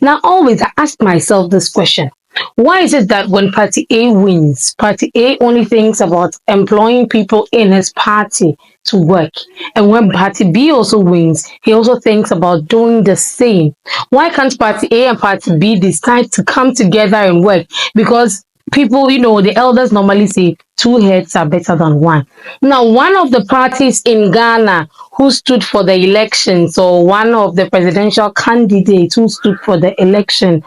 Now, always I ask myself this question. Why is it that when Party A wins, Party A only thinks about employing people in his party to work? And when Party B also wins, he also thinks about doing the same. Why can't Party A and Party B decide to come together and work? Because people, the elders normally say two heads are better than one. Now, one of the parties in Ghana who stood for the elections, or one of the presidential candidates who stood for the election,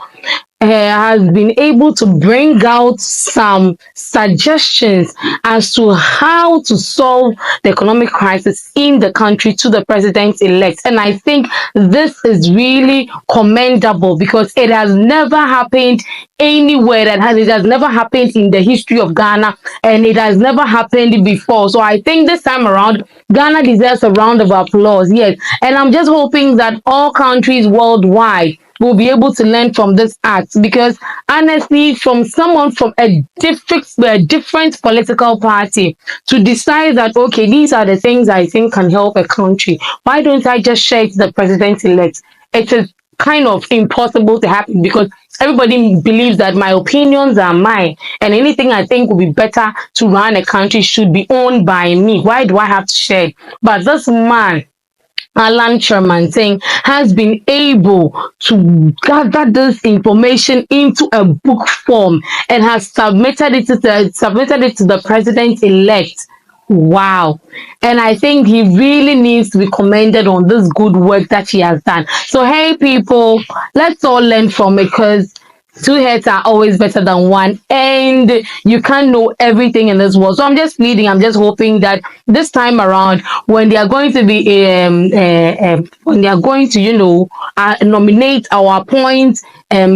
has been able to bring out some suggestions as to how to solve the economic crisis in the country to the president-elect. And I think this is really commendable because it has never happened anywhere it has never happened in the history of Ghana, and it has never happened before. So I think this time around, Ghana deserves a round of applause. Yes. And I'm just hoping that all countries worldwide will be able to learn from this act, because honestly, from someone from a different political party to decide that, okay, these are the things I think can help a country, why don't I just share it to the president-elect? It is kind of impossible to happen because everybody believes that my opinions are mine, and anything I think will be better to run a country should be owned by me. Why do I have to share it? But this man, Alan Kyeremanten, has been able to gather this information into a book form and has submitted it to the president-elect. Wow. And I think he really needs to be commended on this good work that he has done. So, hey, people, let's all learn from it, because two heads are always better than one, and you can't know everything in this world. So I'm just hoping that this time around, when they are going to be nominate or appoint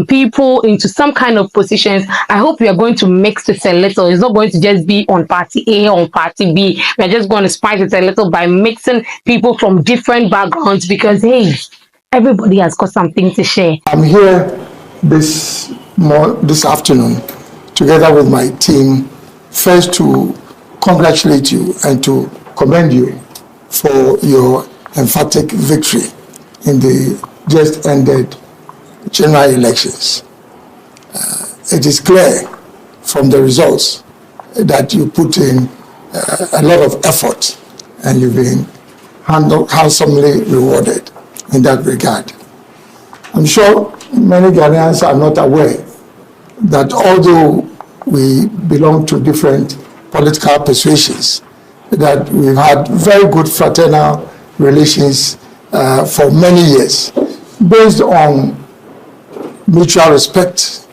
people into some kind of positions, I hope we are going to mix it a little. It's not going to just be on Party A or on Party B. We're just going to spice it a little by mixing people from different backgrounds, because hey, everybody has got something to share. I'm here this afternoon together with my team, first to congratulate you and to commend you for your emphatic victory in the just ended general elections. It is clear from the results that you put in a lot of effort, and you've been handsomely rewarded in that regard. I'm sure many Ghanaians are not aware that although we belong to different political persuasions, that we've had very good fraternal relations for many years, based on mutual respect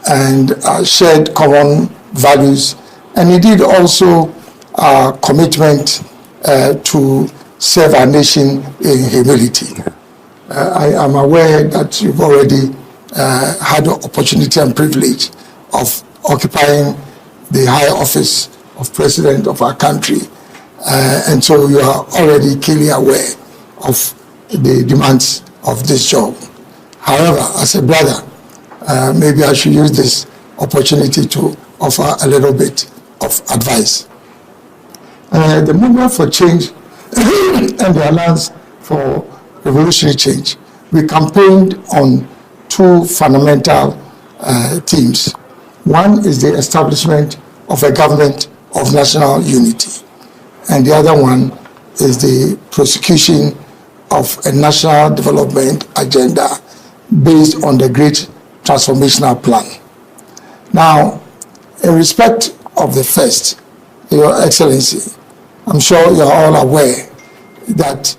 and shared common values, and indeed also our commitment to serve our nation in humility. I am aware that you've already had the opportunity and privilege of occupying the high office of president of our country, and so you are already keenly aware of the demands of this job. However, as a brother, maybe I should use this opportunity to offer a little bit of advice. The movement for change and the Alliance for Revolutionary Change, we campaigned on two fundamental themes. One is the establishment of a government of national unity, and the other one is the prosecution of a national development agenda based on the Great Transformational Plan. Now, in respect of the first, Your Excellency, I'm sure you're all aware that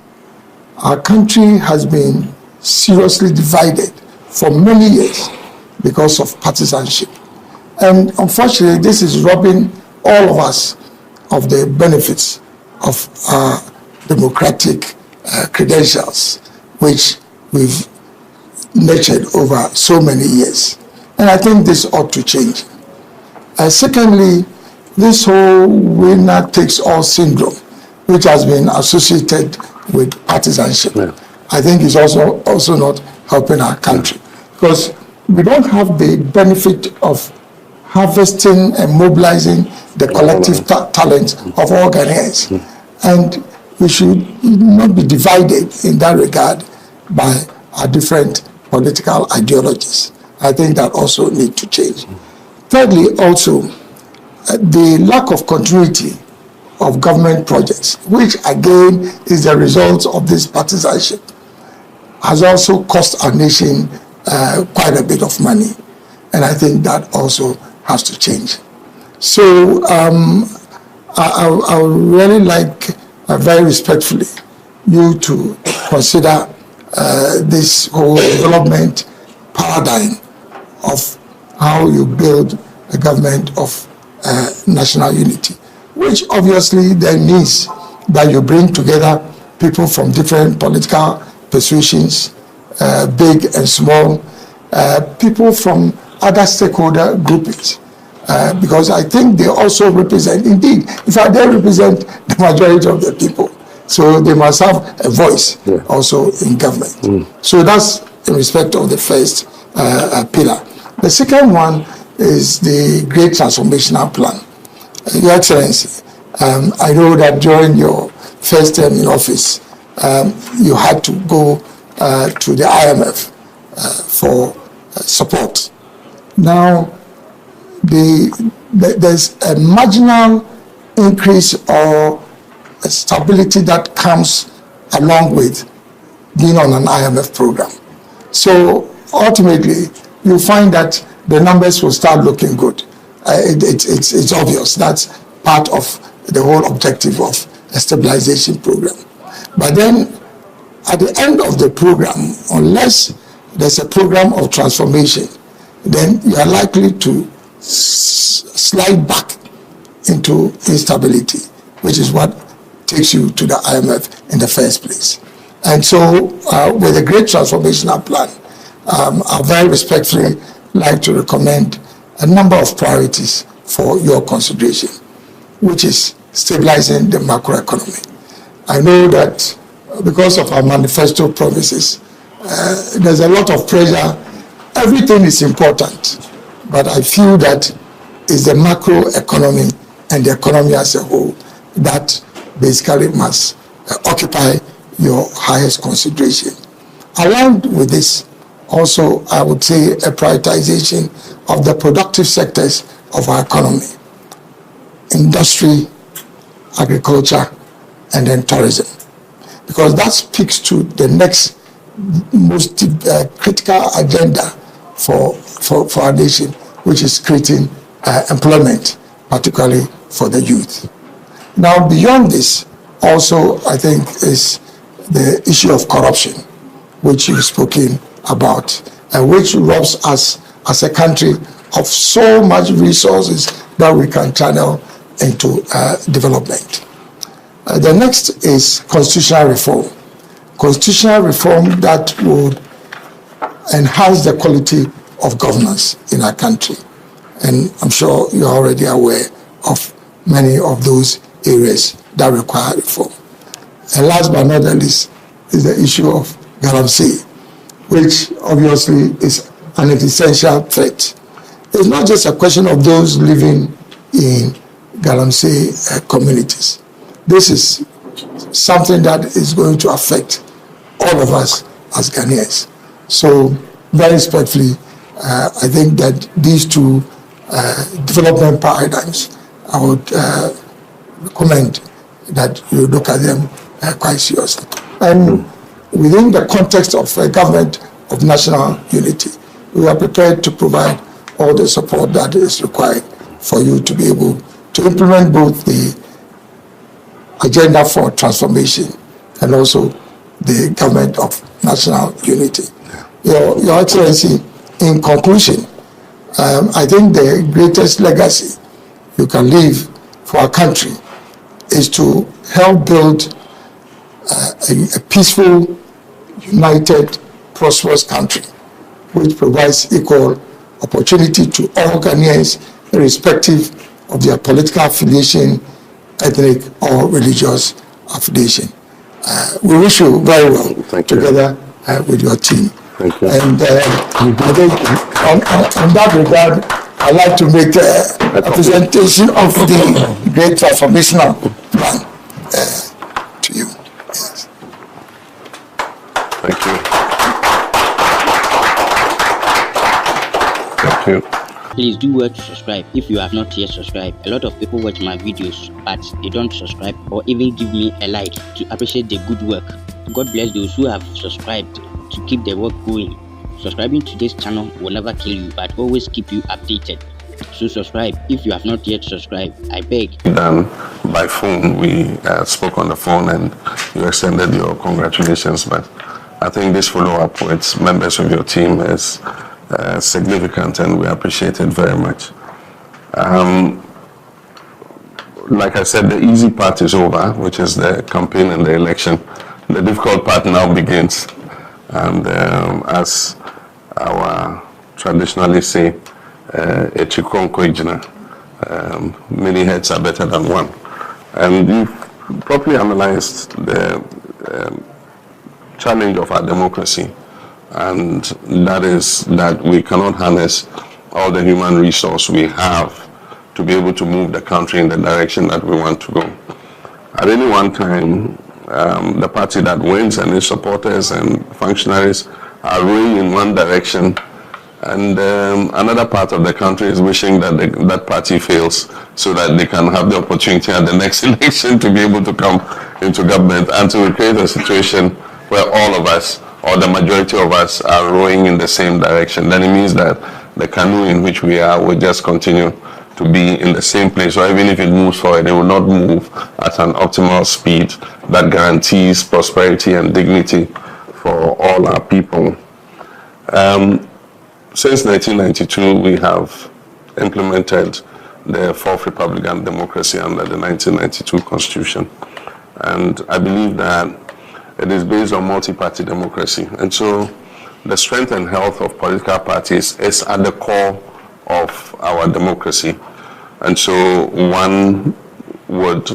our country has been seriously divided for many years because of partisanship. And unfortunately, this is robbing all of us of the benefits of our democratic credentials, which we've nurtured over so many years. And I think this ought to change. Secondly, this whole winner takes all syndrome, which has been associated with partisanship, I think is also not helping our country, because we don't have the benefit of harvesting and mobilizing the collective talent of all Ghanaians. And we should not be divided in that regard by our different political ideologies. I think that also need to change. Thirdly, also, the lack of continuity of government projects, which again is the result of this partisanship, has also cost our nation quite a bit of money. And I think that also has to change. So I would really like, very respectfully, you to consider this whole development paradigm of how you build a government of national unity, which obviously then means that you bring together people from different political persuasions, big and small, people from other stakeholder groupings, because I think they also represent, indeed, in fact, they represent the majority of the people. So they must have a voice also in government. So that's in respect of the first pillar. The second one is the Great Transformational Plan. Your Excellency, I know that during your first term in office, you had to go to the IMF for support. Now, there's a marginal increase or a stability that comes along with being on an IMF program. So ultimately, you find that the numbers will start looking good. It's obvious. That's part of the whole objective of a stabilization program. But then, at the end of the program, unless there's a program of transformation, then you are likely to slide back into instability, which is what takes you to the IMF in the first place. And so, with the Great Transformational Plan, I very respectfully like to recommend a number of priorities for your consideration, which is stabilizing the macroeconomy. I know that because of our manifesto promises, there's a lot of pressure. Everything is important, but I feel that it's the macroeconomy and the economy as a whole that basically must occupy your highest consideration. Along with this, also, I would say a prioritization of the productive sectors of our economy: industry, agriculture, and then tourism. Because that speaks to the next most critical agenda for our nation, which is creating employment, particularly for the youth. Now, beyond this, also, I think, is the issue of corruption, which you've spoken about, and which robs us as a country of so much resources that we can channel into development. The next is constitutional reform. Constitutional reform that would enhance the quality of governance in our country. And I'm sure you're already aware of many of those areas that require reform. And last but not the least is the issue of Galamsey, which obviously is an existential threat. It's not just a question of those living in Galamsey communities. This is something that is going to affect all of us as Ghanaians. So, very respectfully, I think that these two development paradigms, I would recommend that you look at them quite seriously. And within the context of a government of national unity, we are prepared to provide all the support that is required for you to be able to implement both the agenda for transformation and also the government of national unity. Your Excellency, in conclusion, I think the greatest legacy you can leave for our country is to help build a peaceful, united, prosperous country which provides equal opportunity to all Ghanaians, irrespective of their political affiliation, ethnic or religious affiliation. We wish you very well together with your team. Thank you. And I think on that regard, I'd like to make a presentation of the Great Transformational Plan to you. Yes. Thank you. Thank you. Please do well to subscribe if you have not yet subscribed. A lot of people watch my videos but they don't subscribe or even give me a like to appreciate the good work. God bless those who have subscribed to keep the work going. Subscribing to this channel will never kill you but always keep you updated. So subscribe if you have not yet subscribed, I beg. Done by phone. We spoke on the phone and you extended your congratulations, but I think this follow-up with members of your team is significant and we appreciate it very much. Like I said, the easy part is over, which is the campaign and the election. The difficult part now begins, and as our traditionally say, many heads are better than one. And you've properly analyzed the challenge of our democracy, and that is that we cannot harness all the human resource we have to be able to move the country in the direction that we want to go. At any one time, the party that wins and its supporters and functionaries are rowing in one direction, and another part of the country is wishing that that party fails so that they can have the opportunity at the next election to be able to come into government, and to create a situation where all of us, or the majority of us, are rowing in the same direction. Then it means that the canoe in which we are will just continue to be in the same place, or even if it moves forward, it will not move at an optimal speed that guarantees prosperity and dignity for all our people. Since 1992, we have implemented the fourth Republican democracy under the 1992 Constitution. And I believe that it is based on multi-party democracy. And so the strength and health of political parties is at the core of our democracy. And so one would,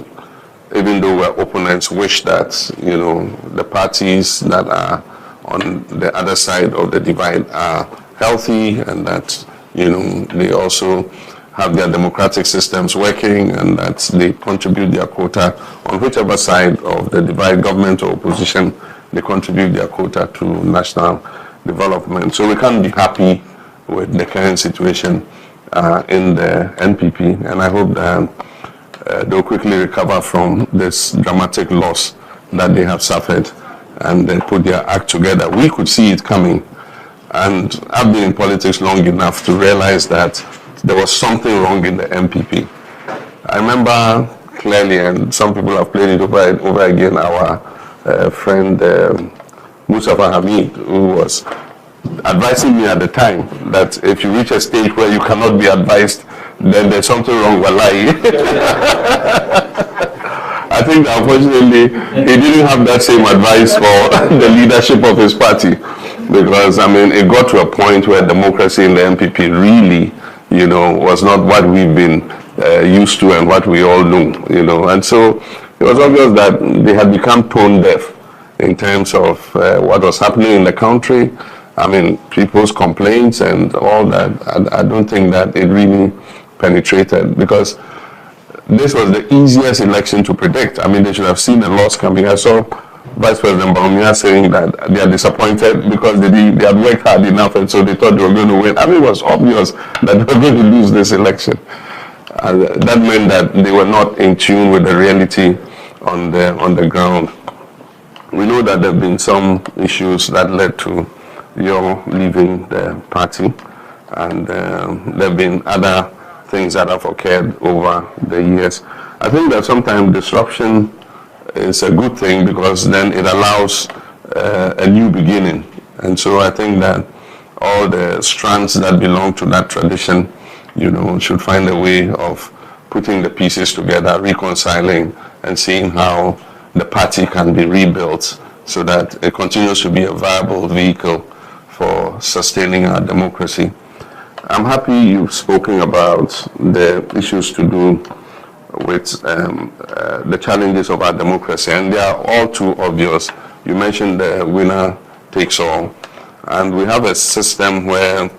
even though we're opponents, wish that, the parties that are on the other side of the divide are healthy, and that, they also have their democratic systems working, and that they contribute their quota on whichever side of the divide, government or opposition, they contribute their quota to national development. So we can't be happy with the current situation in the NPP, and I hope that they'll quickly recover from this dramatic loss that they have suffered, and then put their act together. We could see it coming, and I've been in politics long enough to realize that there was something wrong in the NPP. I remember clearly, and some people have played it over again, our friend Mustafa Hamid, who was advising me at the time that if you reach a stage where you cannot be advised, then there's something wrong with life. I think that unfortunately he didn't have that same advice for the leadership of his party, because it got to a point where democracy in the NPP really, was not what we've been used to and what we all knew, and so it was obvious that they had become tone deaf in terms of what was happening in the country. People's complaints and all that, I don't think that it really penetrated, because this was the easiest election to predict. They should have seen the loss coming. I saw Vice President Barumia saying that they are disappointed because they had worked hard enough, and so they thought they were going to win. It was obvious that they were going to lose this election. That meant that they were not in tune with the reality on the ground. We know that there have been some issues that led to your leaving the party, and there have been other things that have occurred over the years. I think that sometimes disruption is a good thing, because then it allows a new beginning. And so I think that all the strands that belong to that tradition, should find a way of putting the pieces together, reconciling, and seeing how the party can be rebuilt so that it continues to be a viable vehicle for sustaining our democracy. I'm happy you've spoken about the issues to do with the challenges of our democracy, and they are all too obvious. You mentioned the winner takes all, and we have a system where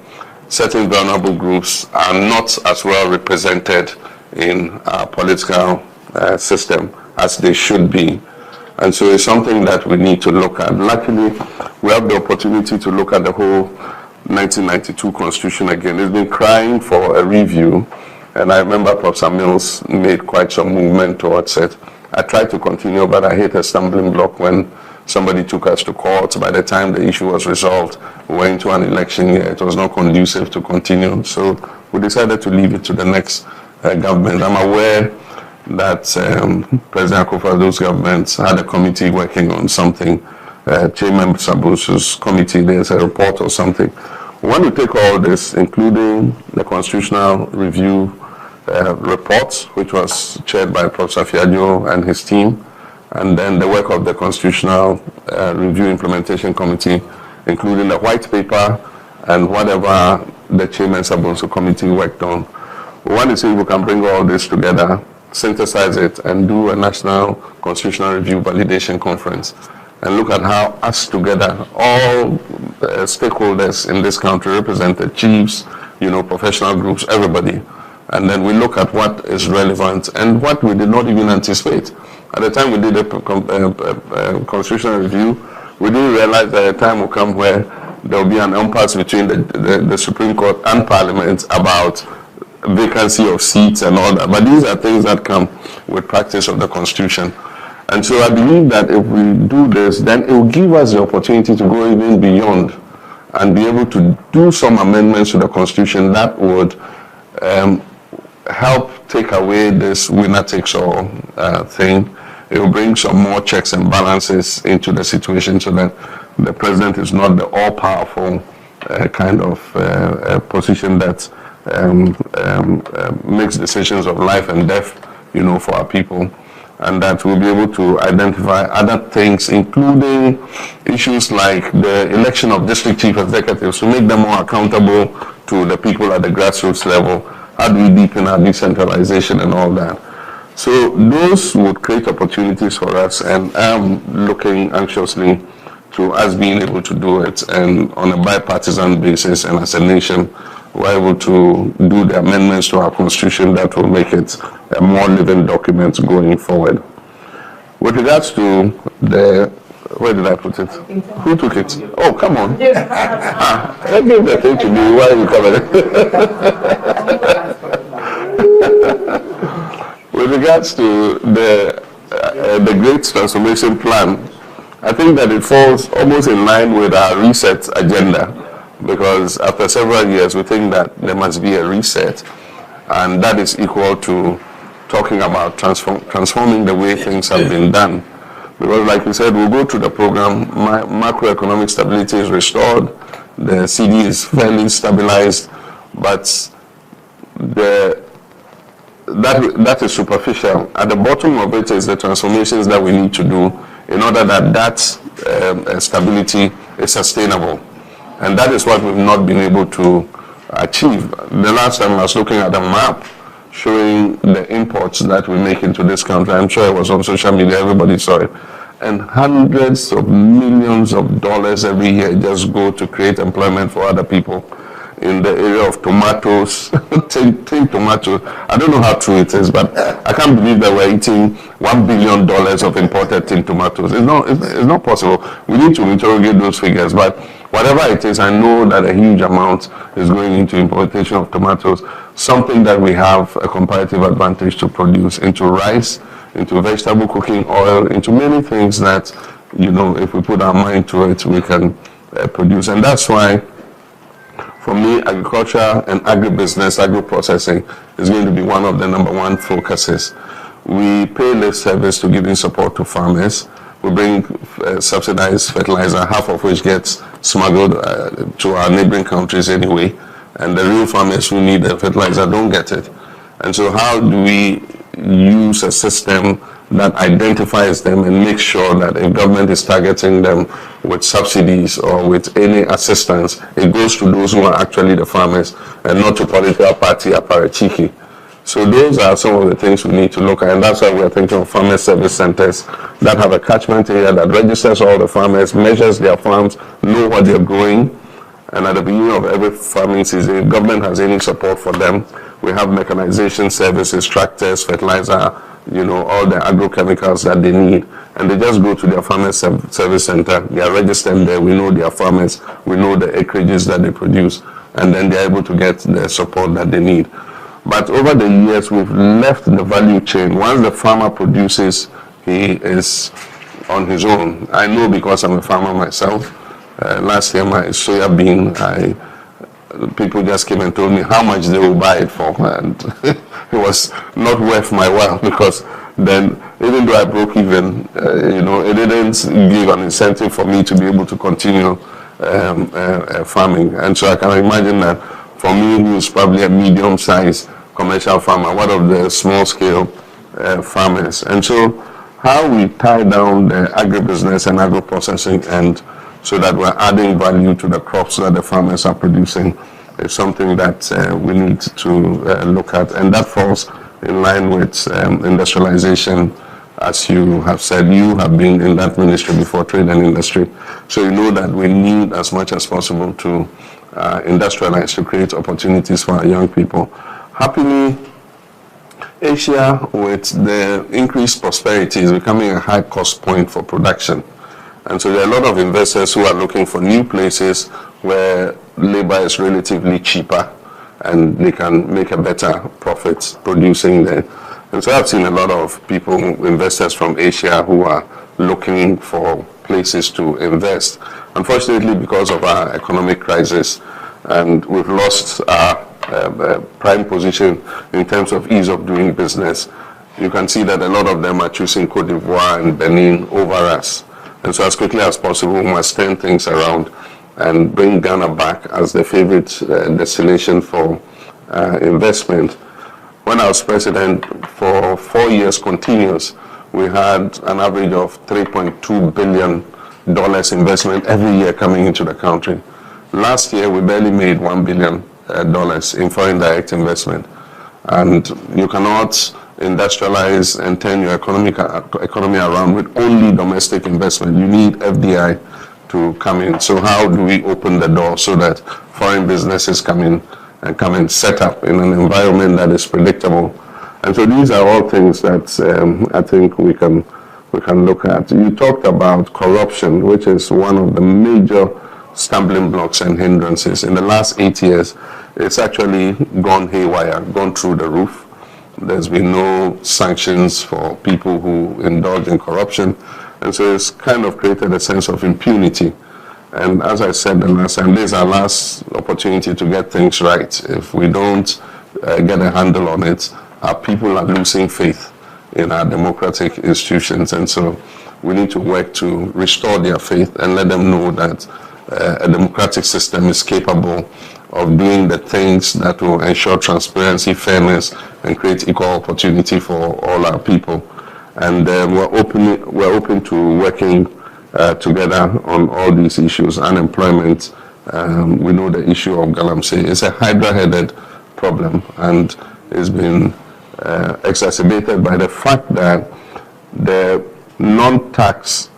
certain vulnerable groups are not as well represented in our political system as they should be. And so it's something that we need to look at. Luckily, we have the opportunity to look at the whole 1992 Constitution again. It's been crying for a review, and I remember Professor Mills made quite some movement towards it. I tried to continue, but I hit a stumbling block when somebody took us to court. By the time the issue was resolved, we went into an election year. It was not conducive to continue, so we decided to leave it to the next government. I'm aware that President Akufo-Addo's government had a committee working on something. Chairman Sabusu's committee, there's a report or something. We want to take all this, including the constitutional review report, which was chaired by Professor Fiadio and his team, and then the work of the Constitutional Review Implementation Committee, including the white paper and whatever the Chairman Sabusu committee worked on. We want to see if we can bring all this together, synthesize it, and do a national constitutional review validation conference, and look at how us together, all stakeholders in this country, represented chiefs, professional groups, everybody, and then we look at what is relevant and what we did not even anticipate. At the time we did a constitutional review, we didn't realize that a time will come where there will be an impasse between the Supreme Court and Parliament about vacancy of seats and all that. But these are things that come with practice of the Constitution. And so I believe that if we do this, then it will give us the opportunity to go even beyond and be able to do some amendments to the Constitution that would help take away this winner-takes-all thing. It will bring some more checks and balances into the situation so that the president is not the all-powerful kind of position that makes decisions of life and death, for our people, and that we'll be able to identify other things, including issues like the election of district chief executives, to make them more accountable to the people at the grassroots level. How do we deepen our decentralization and all that? So those would create opportunities for us, and I'm looking anxiously to us being able to do it, and on a bipartisan basis, and as a nation, we're able to do the amendments to our Constitution that will make it a more living document going forward. With regards to where did I put it? Who took it? Oh, come on. I gave the thing to me. Why are you coming? With regards to the Great Transformation Plan, I think that it falls almost in line with our reset agenda, because after several years we think that there must be a reset, and that is equal to talking about transforming the way things have been done. Because like we said, we'll go to the program, macroeconomic stability is restored, the CD is fairly stabilized, but that is superficial. At the bottom of it is the transformations that we need to do in order that stability is sustainable. And that is what we've not been able to achieve. The last time I was looking at a map showing the imports that we make into this country. I'm sure it was on social media, everybody saw it. And hundreds of millions of dollars every year just go to create employment for other people. In the area of tomatoes, take tomatoes. I don't know how true it is, but I can't believe that we're eating $1 billion of imported tin tomatoes. It's not possible. We need to interrogate those figures, but whatever it is, I know that a huge amount is going into importation of tomatoes, something that we have a comparative advantage to produce into rice, into vegetable cooking oil, into many things that, if we put our mind to it, we can produce. And that's why, for me, agriculture and agribusiness, agro-processing is going to be one of the number one focuses. We pay lip service to giving support to farmers. We bring subsidized fertilizer, half of which gets smuggled to our neighboring countries anyway. And the real farmers who need the fertilizer don't get it. And so how do we use a system that identifies them and makes sure that if government is targeting them with subsidies or with any assistance, it goes to those who are actually the farmers and not to political party apparatchiki. So those are some of the things we need to look at, and that's why we're thinking of farmer service centers that have a catchment area that registers all the farmers, measures their farms, know what they're growing, And at the beginning of every farming season, if government has any support for them, we have mechanization services, tractors, fertilizer, all the agrochemicals that they need. And they just go to their farmers service center. They are registered there. We know their farmers. We know the acreages that they produce. And then they're able to get the support that they need. But over the years, we've left the value chain. Once the farmer produces, he is on his own. I know because I'm a farmer myself. Last year, my soya bean, people just came and told me how much they will buy it for, and it was not worth my while, because then, even though I broke even, it didn't give an incentive for me to be able to continue farming. And so I can imagine that for me, who's probably a medium-sized commercial farmer, one of the small-scale farmers. And so how we tie down the agribusiness and agro-processing, and so that we're adding value to the crops that the farmers are producing, is something that we need to look at. And that falls in line with industrialization. As you have said, you have been in that ministry before, trade and industry. So you know that we need as much as possible to industrialize, to create opportunities for our young people. Happily, Asia, with the increased prosperity, is becoming a high cost point for production. And so there are a lot of investors who are looking for new places where labor is relatively cheaper and they can make a better profit producing there. And so I've seen a lot of people, investors from Asia, who are looking for places to invest. Unfortunately, because of our economic crisis, and we've lost our prime position in terms of ease of doing business, you can see that a lot of them are choosing Cote d'Ivoire and Benin over us. And so as quickly as possible, we must turn things around and bring Ghana back as the favorite destination for investment. When I was president, for 4 years continuous, we had an average of $3.2 billion investment every year coming into the country. Last year, we barely made $1 billion in foreign direct investment. And you cannot industrialize and turn your economy around with only domestic investment. You need FDI to come in. So how do we open the door so that foreign businesses come in and come and set up in an environment that is predictable? And so these are all things that I think we can look at. You talked about corruption, which is one of the major stumbling blocks and hindrances. In the last 8 years, it's actually gone haywire, gone through the roof. There's been no sanctions for people who indulge in corruption. And so it's kind of created a sense of impunity. And as I said the last time, this is our last opportunity to get things right. If we don't get a handle on it, our people are losing faith in our democratic institutions. And so we need to work to restore their faith and let them know that a democratic system is capable of doing the things that will ensure transparency, fairness, and create equal opportunity for all our people. And we're open to working together on all these issues. Unemployment, we know the issue of Galamsey is a hydra-headed problem, and it's been exacerbated by the fact that the non-tax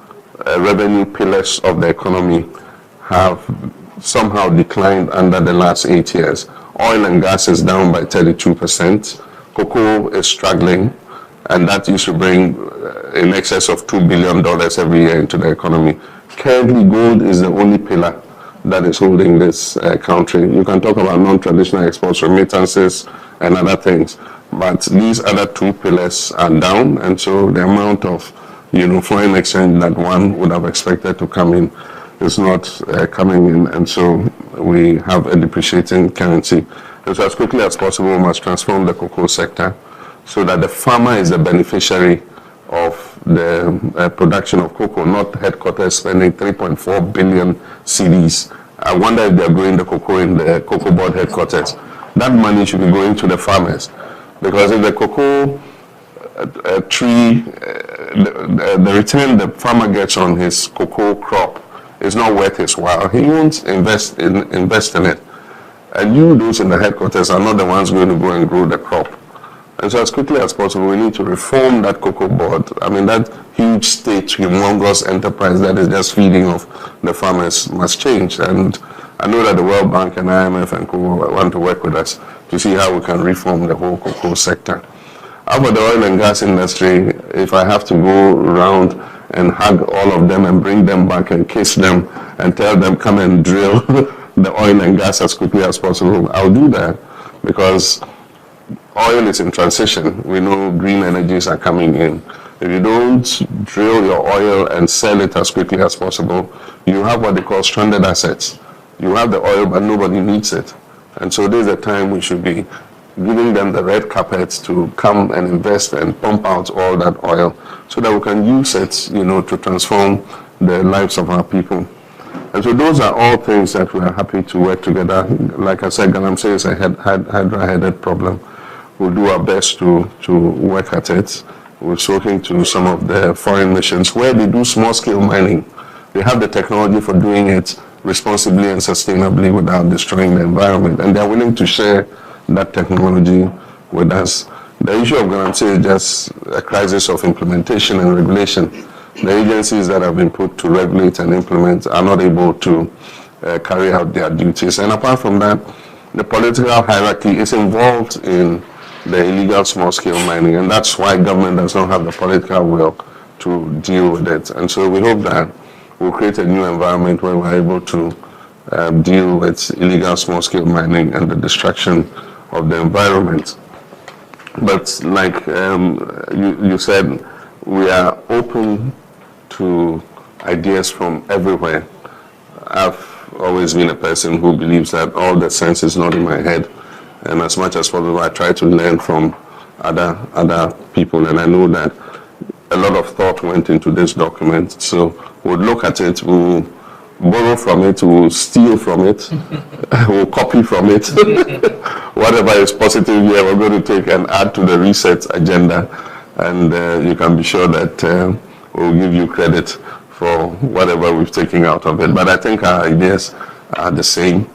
revenue pillars of the economy have somehow declined under the last 8 years. Oil and gas is down by 32%. Cocoa is struggling, and that used to bring in excess of $2 billion every year into the economy. Currently, gold is the only pillar that is holding this country. You can talk about non-traditional exports, remittances, and other things, but these other two pillars are down, and so the amount of foreign exchange that one would have expected to come in is not coming in, and so we have a depreciating currency. And so as quickly as possible, we must transform the cocoa sector so that the farmer is the beneficiary of the production of cocoa, not headquarters spending 3.4 billion cedis. I wonder if they're growing the cocoa in the cocoa board headquarters. That money should be going to the farmers, because if the cocoa tree, the return the farmer gets on his cocoa crop is not worth his while, he won't invest in it. And those in the headquarters, are not the ones going to go and grow the crop. And so as quickly as possible, we need to reform that cocoa board. I mean, that huge state, humongous enterprise that is just feeding off the farmers must change. And I know that the World Bank and IMF and co want to work with us to see how we can reform the whole cocoa sector. How about the oil and gas industry? If I have to go around and hug all of them and bring them back and kiss them and tell them come and drill the oil and gas as quickly as possible, I'll do that, because oil is in transition. We know green energies are coming in. If you don't drill your oil and sell it as quickly as possible, you have what they call stranded assets. You have the oil, but nobody needs it. And so there's a time we should be giving them the red carpets to come and invest and pump out all that oil so that we can use it, to transform the lives of our people. And so those are all things that we are happy to work together. Like I said, Galamsey is a hydra-headed problem. We'll do our best to work at it. We're talking to some of the foreign missions where they do small-scale mining. They have the technology for doing it responsibly and sustainably without destroying the environment, and they're willing to share that technology with us. The issue of Galamsey is just a crisis of implementation and regulation. The agencies that have been put to regulate and implement are not able to carry out their duties. And apart from that, the political hierarchy is involved in the illegal small-scale mining, and that's why government does not have the political will to deal with it. And so we hope that we'll create a new environment where we're able to deal with illegal small-scale mining and the destruction of the environment. But like you said, we are open to ideas from everywhere. I've always been a person who believes that all the sense is not in my head, and as much as possible I try to learn from other people, and I know that a lot of thought went into this document. So we'll look at it, we'll borrow from it, we'll steal from it, we'll copy from it. Whatever is positive here, we're going to take and add to the reset agenda, and you can be sure that we'll give you credit for whatever we've taken out of it. But I think our ideas are the same,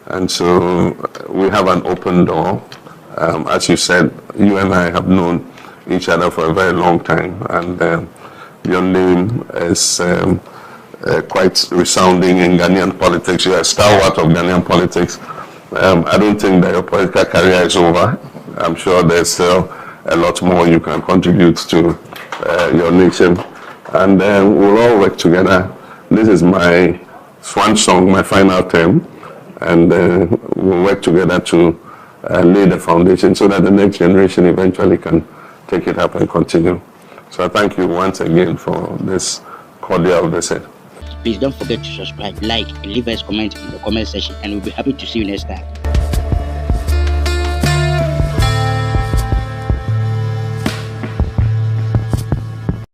and so we have an open door. As you said, you and I have known each other for a very long time, and your name is quite resounding in Ghanaian politics. You're a stalwart of Ghanaian politics. I don't think that your political career is over. I'm sure there's still a lot more you can contribute to your nation, and we'll all work together. This is my swan song, my final term, and we'll work together to lay the foundation so that the next generation eventually can take it up and continue. So I thank you once again for this cordial visit. Please don't forget to subscribe, like, and leave us a comment in the comment section, and we'll be happy to see you next time.